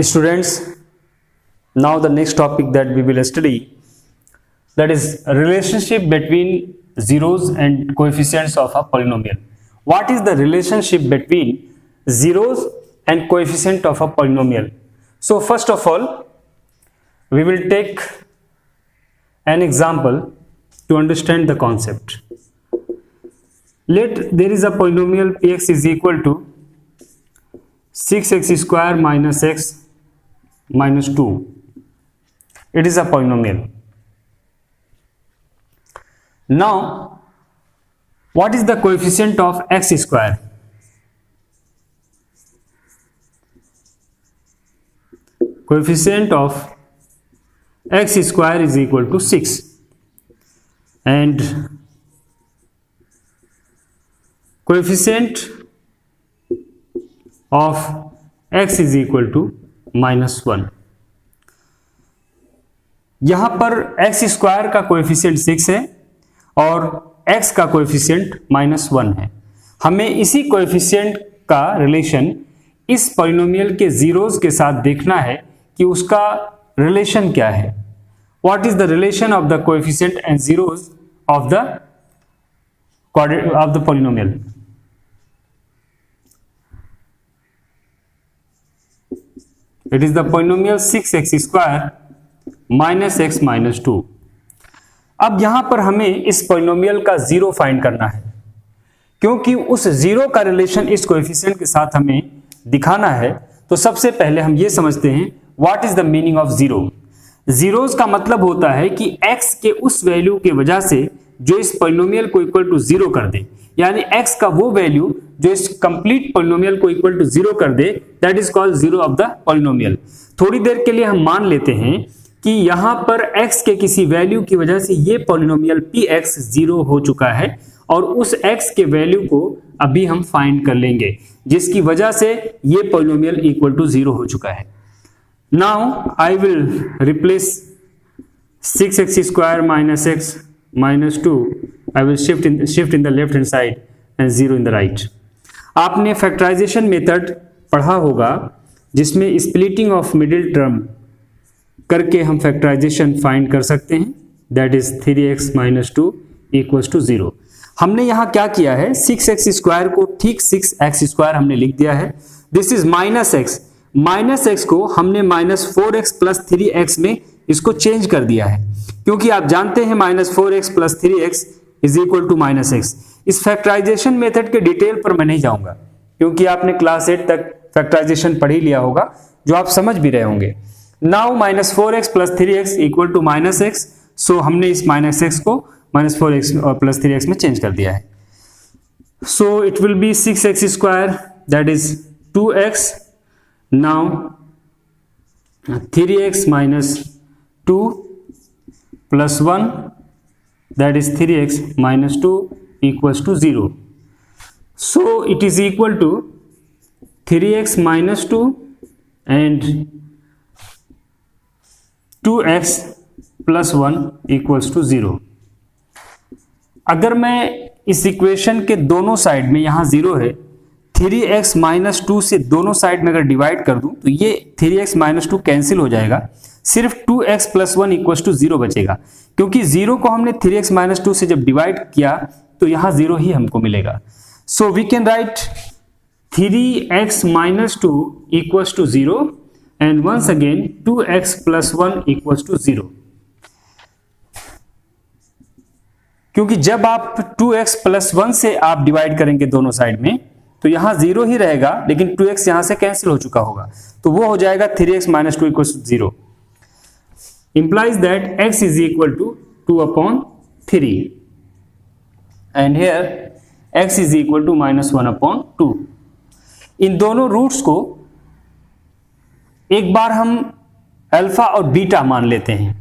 Students, now the next topic that we will study, that is relationship between zeros and coefficients of a polynomial. What is the relationship between zeros and coefficient of a polynomial? So first of all, we will take an example to understand the concept. Let there is a polynomial px is equal to 6x square minus x minus 2. It is a polynomial. Now, what is the coefficient of x square? Coefficient of x square is equal to 6 and coefficient of x is equal to -1. यहां पर x square का coefficient 6 है और x का coefficient -1 है. हमें इसी coefficient का रिलेशन इस पॉलिनोमियल के जीरोस के साथ देखना है कि उसका रिलेशन क्या है. What is the relation of the coefficient and zeros of the polynomial. It is the polynomial 6x square minus x minus 2. अब यहां पर हमें इस पॉलिनोमियल का जीरो फाइंड करना है, क्योंकि उस जीरो का रिलेशन इस कोएफिशिएंट के साथ हमें दिखाना है. तो सबसे पहले हम ये समझते हैं what is the meaning of zero. Zeros का मतलब होता है कि x के उस वैल्यू की वजह से जो इस पॉलिनोमियल को इक्वल टू जीरो कर दे, यानी x का वो वैल्यू जो इस कंप्लीट पॉलिनोमियल को इक्वल टू जीरो कर दे, that is called zero of the polynomial. थोड़ी देर के लिए हम मान लेते हैं कि यहां पर x के किसी वैल्यू की वजह से ये पॉलिनोमियल px जीरो हो चुका है और उस x के वैल्यू को अभी हम फाइंड कर लेंगे, जिसकी वजह से ये पॉलिनोमियल इक्वल टू जीरो हो चुका है. Now I will replace 6x square minus x minus 2. I will shift in the left hand side and 0 in the right. आपने फैक्टराइजेशन मेथड पढ़ा होगा जिसमें स्प्लिटिंग ऑफ मिडिल टर्म करके हम factorisation find कर सकते हैं. That is 3x minus 2 equals to 0. हमने यहाँ क्या किया है, 6x स्क्वायर को ठीक 6x स्क्वायर हमने लिख दिया है. दिस इज माइनस x को हमने -4x प्लस 3x में इसको चेंज कर दिया है, क्योंकि आप जानते हैं -4x plus 3x is equal to -x. इस फैक्टराइजेशन मेथड के डिटेल पर मैं नहीं जाऊंगा, क्योंकि आपने क्लास 8 तक फैक्टराइजेशन पढ़ ही लिया होगा, जो आप समझ भी रहे होंगे. Now -4x plus 3x equal to -x. So हमने इस -x को -4x और प्लस 3x में चेंज कर दिया है. So it will be 6x square that is 2x. Now 3x minus 2 plus 1 that is 3x minus 2 equals to 0. So it is equal to 3x minus 2 and 2x plus 1 equals to 0. अगर मैं इस equation के दोनों side में यहां 0 है, 3x minus 2 से दोनों साइड में अगर डिवाइड कर दूं तो ये 3x minus 2 कैंसिल हो जाएगा, सिर्फ 2x plus 1 equals to 0 बचेगा, क्योंकि 0 को हमने 3x minus 2 से जब डिवाइड किया तो यहां 0 ही हमको मिलेगा. So we can write 3x minus 2 equals to 0 and once again 2x plus 1 equals to 0. क्योंकि जब आप 2x plus 1 से आप डिवाइड करेंगे दोनों साइड में तो यहां 0 ही रहेगा, लेकिन 2x यहां से कैंसिल हो चुका होगा, तो वो हो जाएगा 3x minus 2 equals to 0. Implies that x is equal to 2 upon 3 and here x is equal to -1 upon 2. इन दोनों रूट्स को एक बार हम अल्फा और बीटा मान लेते हैं,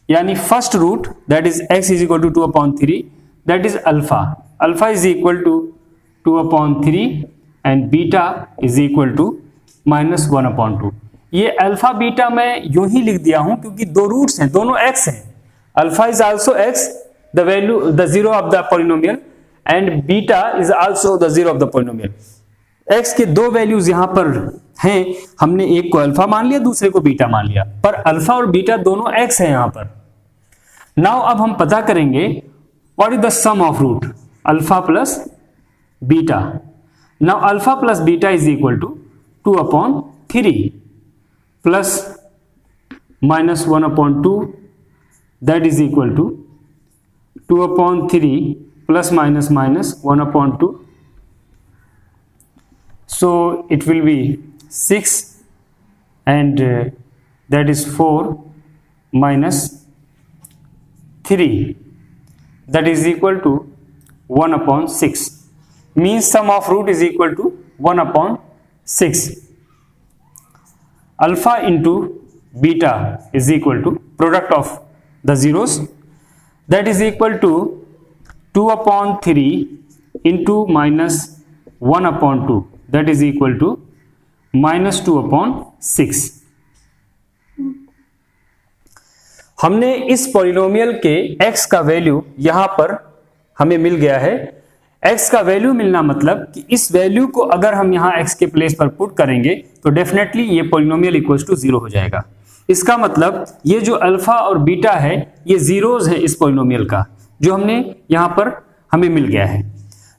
यानी first root that is x is equal to 2 upon 3 that is alpha. Alpha is equal to 2 upon 3 and beta is equal to -1 upon 2. ये अल्फा बीटा मैं यूं ही लिख दिया हूं क्योंकि दो रूट्स हैं, दोनों x हैं. Alpha is also x, the value, the zero of the polynomial, and beta is also the zero of the polynomial. x के दो वैल्यूज यहां पर हैं, हमने एक को अल्फा मान लिया, दूसरे को बीटा मान लिया, पर अल्फा और बीटा दोनों x है यहां पर। नाउ अब हम पता करेंगे what is the sum of root alpha plus beta. Now alpha plus beta is equal to 2/3 plus -1/2, that is equal to 2/3 plus minus 1/2. So it will be 6 and that is 4 minus 3, that is equal to 1/6, means sum of root is equal to 1/6. Alpha into beta is equal to product of the zeros, that is equal to 2/3 into -1/2, that is equal to -2/6. हमने इस polynomial के x का value यहां पर हमें मिल गया है। x का वैल्यू मिलना मतलब कि इस वैल्यू को अगर हम यहां x के प्लेस पर पुट करेंगे तो डेफिनेटली ये पॉलिनोमियल इक्वल्स टू 0 हो जाएगा। इसका मतलब ये जो अल्फा और बीटा है ये जीरोज है इस पॉलिनोमियल का, जो हमने यहां पर हमें मिल गया है।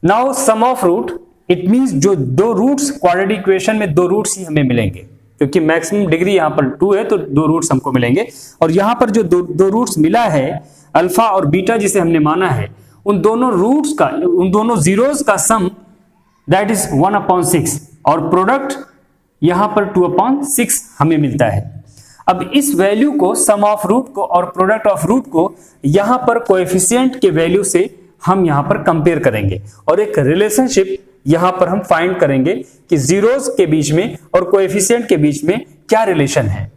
Now sum of root, it means जो दो रूट्स क्वाड्रेटिक इक्वेशन में दो रूट्स ही हमें मिलेंगे, क्योंकि मैक्सिमम डिग्री यहां पर 2 है तो दो रूट्स हमको मिलेंगे। और यहां पर जो दो रूट्स मिला है अल्फा और बीटा जिसे हमने माना है, उन दोनों रूट्स का, उन दोनों जीरोज का सम दैट इज 1/6 और प्रोडक्ट यहां पर 2/6 हमें मिलता है। अब इस वैल्यू को, सम ऑफ रूट को और प्रोडक्ट ऑफ रूट को यहां पर कोएफिशिएंट के वैल्यू से हम यहां पर कंपेयर करेंगे और एक रिलेशनशिप यहां पर हम फाइंड करेंगे कि जीरोस के बीच में और कोएफिशिएंट के बीच में क्या रिलेशन है।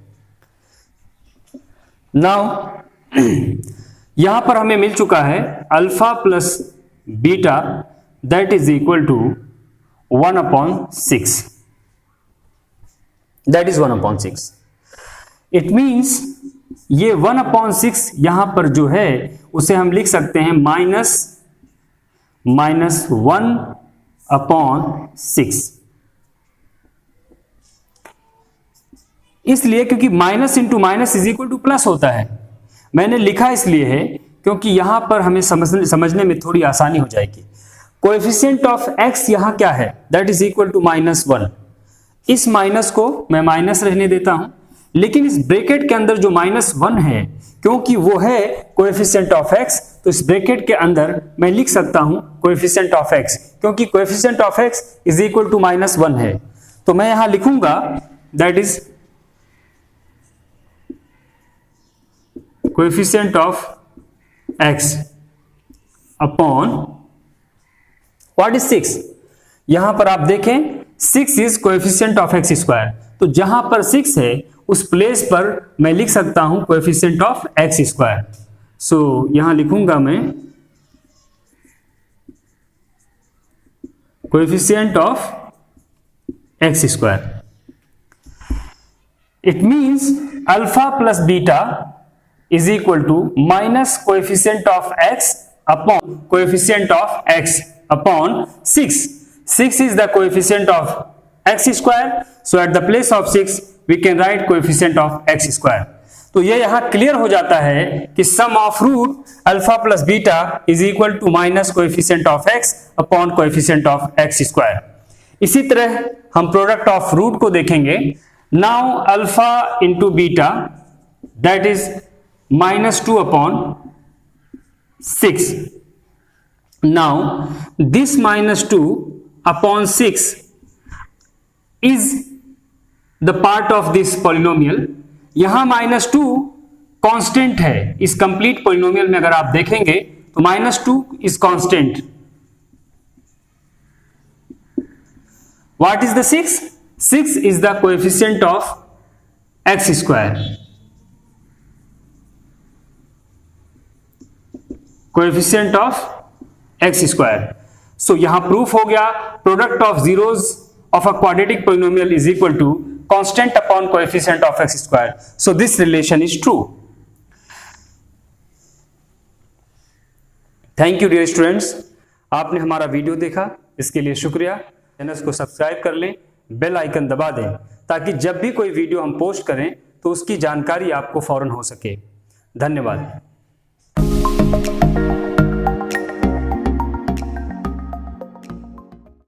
नाउ यहां पर हमें मिल चुका है alpha plus beta that is equal to 1/6, that is 1/6। It means ये 1/6 यहां पर जो है उसे हम लिख सकते हैं -1/6, इसलिए क्योंकि minus into minus is equal two plus होता है। मैंने लिखा इसलिए है क्योंकि यहां पर हमें समझने में थोड़ी आसानी हो जाएगी। कोएफिशिएंट ऑफ x यहां क्या है, दैट इज इक्वल टू -1। इस माइनस को मैं माइनस रहने देता हूं, लेकिन इस ब्रैकेट के अंदर जो -1 है, क्योंकि वो है कोएफिशिएंट ऑफ x, तो इस ब्रैकेट के अंदर मैं लिख सकता हूं कोएफिशिएंट ऑफ x, क्योंकि coefficient of x is equal to -1 है। तो मैं यहां लिखूंगा that is coefficient of x upon what is 6। यहां पर आप देखें 6 is coefficient of x square, तो जहां पर 6 है उस प्लेस पर मैं लिख सकता हूं coefficient of x square. So यहां लिखूंगा मैं coefficient of x square. It means alpha plus beta is equal to minus coefficient of x upon coefficient of x upon 6. 6 is the coefficient of x square, so at the place of 6 we can write coefficient of x square. तो ये यहां clear हो जाता है कि sum of root alpha plus beta is equal to minus coefficient of x upon coefficient of x square. इसी तरह हम प्रोडक्ट ऑफ रूट को देखेंगे। Now alpha into beta that is -2/6. Now this -2/6 is the part of this polynomial. यहां -2 constant है इस complete polynomial में। अगर आप देखेंगे तो -2 is constant. What is the 6? 6 is the coefficient of x square, coefficient of x square. So यहां proof हो गया product of zeros of a quadratic polynomial is equal to constant upon coefficient of x square. So this relation is true. Thank you dear students, आपने हमारा video देखा, इसके लिए शुक्रिया। Channel को सब्सक्राइब कर लें, बेल आइकन दबा दें ताकि जब भी कोई वीडियो हम पोस्ट करें तो उसकी जानकारी आपको फौरन हो सके। धन्यवाद।